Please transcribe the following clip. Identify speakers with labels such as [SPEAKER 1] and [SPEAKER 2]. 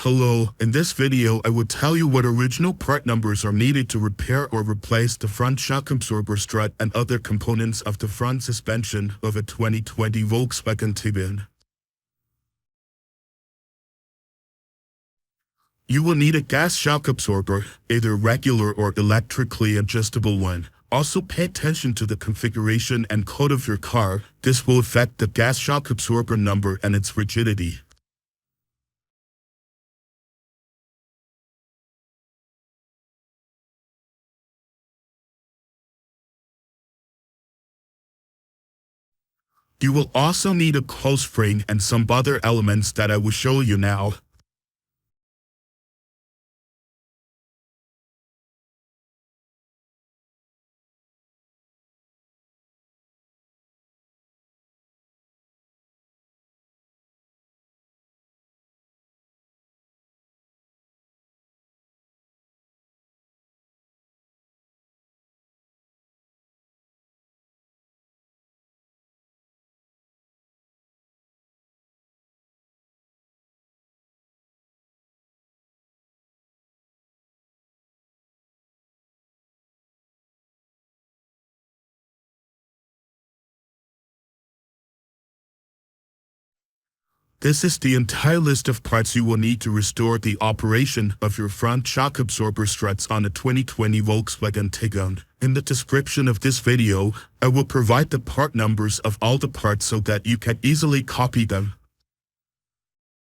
[SPEAKER 1] Hello, in this video I will tell you what original part numbers are needed to repair or replace the front shock absorber strut and other components of the front suspension of a 2020 Volkswagen Tiguan. You will need a gas shock absorber, either regular or electrically adjustable one. Also pay attention to the configuration and code of your car. This will affect the gas shock absorber number and its rigidity. You will also need a close spring and some other elements that I will show you now. This is the entire list of parts you will need to restore the operation of your front shock absorber struts on a 2020 Volkswagen Tiguan. In the description of this video, I will provide the part numbers of all the parts so that you can easily copy them.